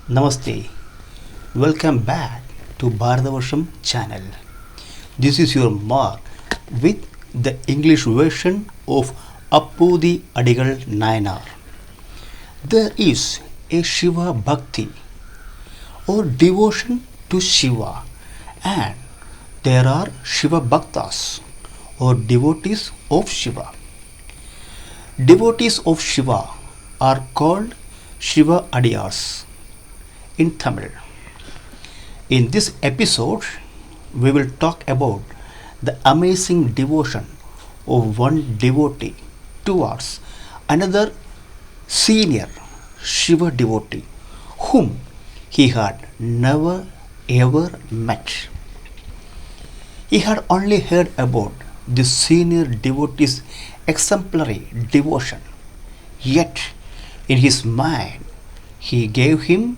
Namaste. Welcome back to Bharatavarsam channel. This is your Mark with the English version of Appodhi Adigal Nayanar. There is a Shiva Bhakti or devotion to Shiva, and there are Shiva Bhaktas or devotees of Shiva. Devotees of Shiva are called Shiva Adiyars in Tamil. In this episode, we will talk about the amazing devotion of one devotee towards another senior Shiva devotee whom he had never ever met. He had only heard about this senior devotee's exemplary devotion, yet in his mind he gave him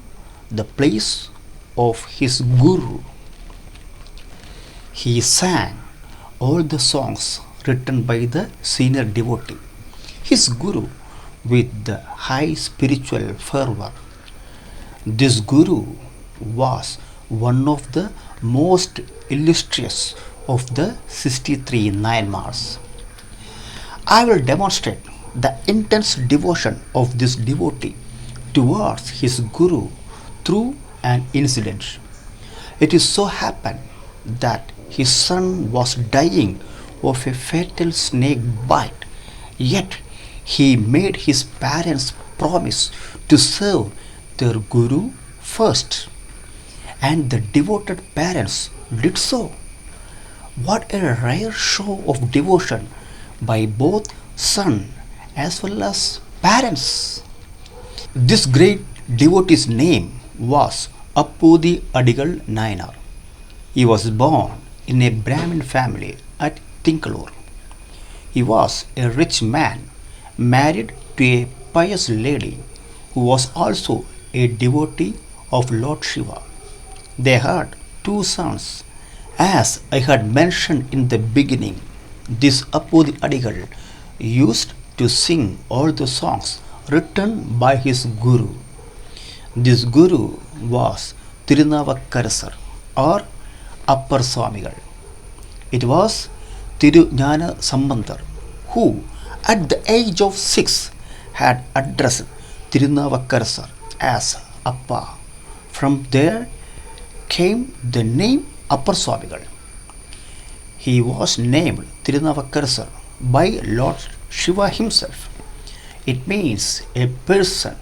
the place of his guru. He sang all the songs written by the senior devotee, his guru, with the high spiritual fervor. This guru was one of the most illustrious of the 63 Nayanmars. I will demonstrate the intense devotion of this devotee towards his guru through an incident. It is so happened that his son was dying of a fatal snake bite, yet he made his parents promise to serve their guru first, and the devoted parents did so. What a rare show of devotion by both son as well as parents. This great devotee's name was Appodhi Adigal Nayanar. He was born in a Brahmin family at Tinkalur. He was a rich man married to a pious lady who was also a devotee of Lord Shiva. They had two sons. As I had mentioned in the beginning, this Appodhi Adigal used to sing all the songs written by his guru. This guru was Tirunavakkarasar or Appar Swamigal. It was Tirujnana Sambandar who, at the age of 6, had addressed Tirunavakkarasar as Appa. From there came the name Appar Swamigal. He was named Tirunavakkarasar by Lord Shiva himself. It means a person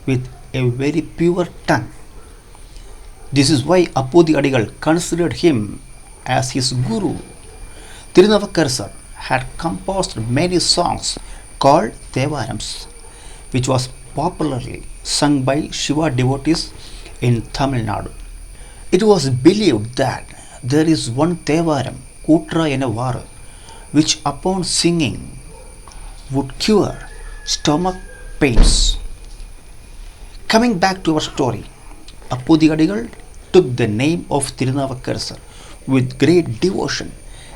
with a very pure tongue. This is why Appodhi Adigal considered him as his guru. Tirunavakkarasar had composed many songs called Devarams, which was popularly sung by Shiva devotees in Tamil Nadu. It was believed that there is one Devaram, Kutra Enavaru, which upon singing would cure stomach pains. Coming back to our story, Appodhi Adigal took the name of Tirunavakkarasar with great devotion,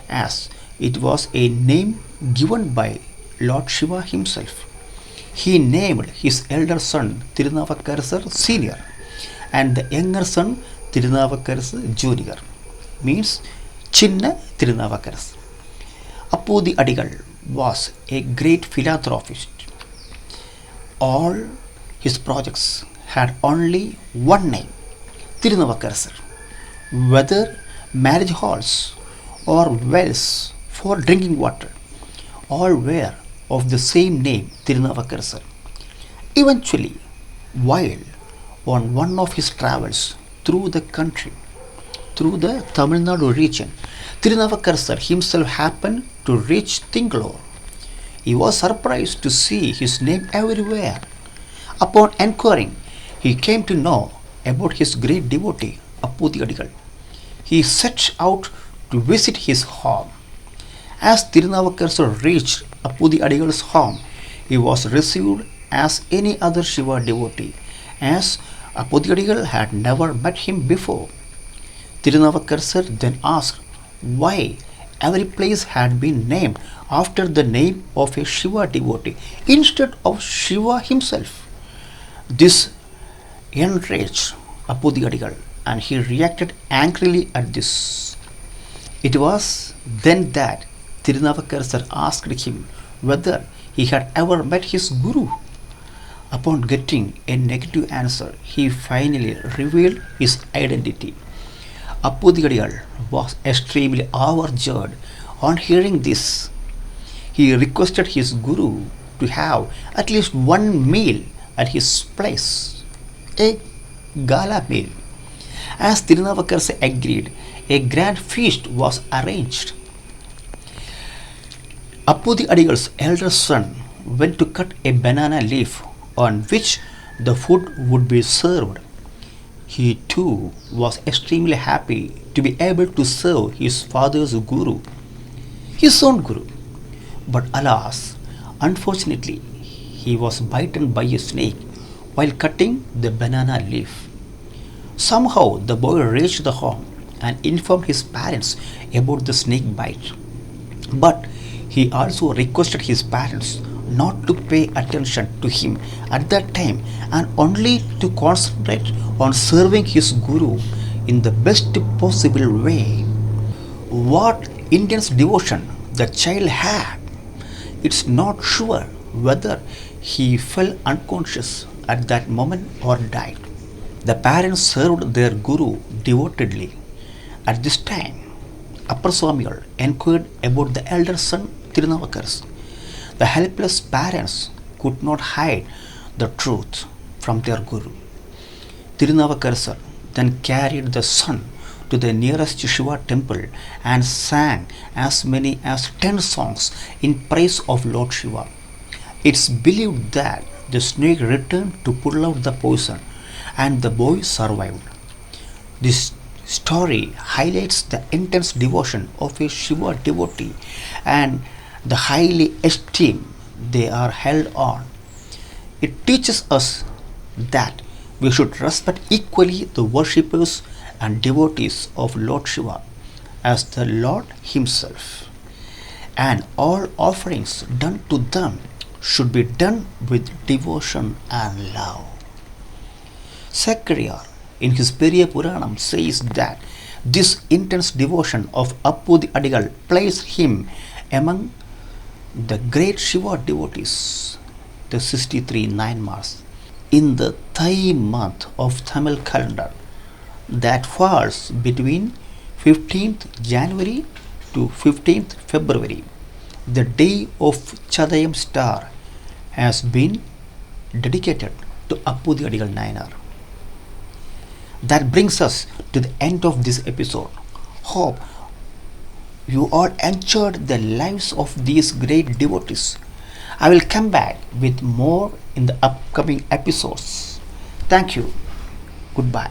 as it was a name given by Lord Shiva himself. He named his elder son Tirunavakkarasar Senior and the younger son Tirunavakkarasar Junior, means Chinna Tirunavakkarasar. Appodhi Adigal was a great philanthropist. All his projects had only one name, Tirunavakkarasar. Whether marriage halls or wells for drinking water, all were of the same name, Tirunavakkarasar. Eventually, while on one of his travels through the country, through the Tamil Nadu region, Tirunavakkarasar himself happened to reach Tingalore. He was surprised to see his name everywhere. Upon enquiring, he came to know about his great devotee, Appodhi Adigal. He set out to visit his home. As Tirunavakkarasar reached Appodhi Adigal's home, he was received as any other Shiva devotee, as Appodhi Adigal had never met him before. Tirunavakkarasar then asked why every place had been named after the name of a Shiva devotee instead of Shiva himself. This enraged Appodhi Adigal, and he reacted angrily at this. It was then that Tirunavakar asked him whether he had ever met his guru. Upon getting a negative answer, he finally revealed his identity. Appodhikadigal was extremely overjoyed on hearing this. He requested his guru to have at least one meal at his place, a gala meal. As Tirunavakarsa agreed, a grand feast was arranged. Appodhi Adigal's elder son went to cut a banana leaf on which the food would be served. He too was extremely happy to be able to serve his father's guru, his own guru. But alas, unfortunately, he was bitten by a snake while cutting the banana leaf. Somehow the boy reached the home and informed his parents about the snake bite. But he also requested his parents not to pay attention to him at that time and only to concentrate on serving his guru in the best possible way. What intense devotion the child had! It's not sure whether he fell unconscious at that moment or died. The parents served their guru devotedly. At this time, Upper Swamigal inquired about the elder son Tirunavakars. The helpless parents could not hide the truth from their guru. Tirunavakarsar then carried the son to the nearest Shiva temple and sang as many as 10 songs in praise of Lord Shiva. It's believed that the snake returned to pull out the poison and the boy survived. This story highlights the intense devotion of a Shiva devotee and the highly esteem they are held on. It teaches us that we should respect equally the worshippers and devotees of Lord Shiva as the Lord Himself, and all offerings done to them should be done with devotion and love. Zechariah in his Periya Puranam says that this intense devotion of Appodhi Adigal placed him among the great Shiva devotees, the 63 Nayanmars, in the Thai month of Tamil calendar that falls between 15th January to 15th February. The day of Chadayam star has been dedicated to Appodhi Adigal Nayanar. That brings us to the end of this episode. Hope you all enjoyed the lives of these great devotees. I will come back with more in the upcoming episodes. Thank you. Goodbye.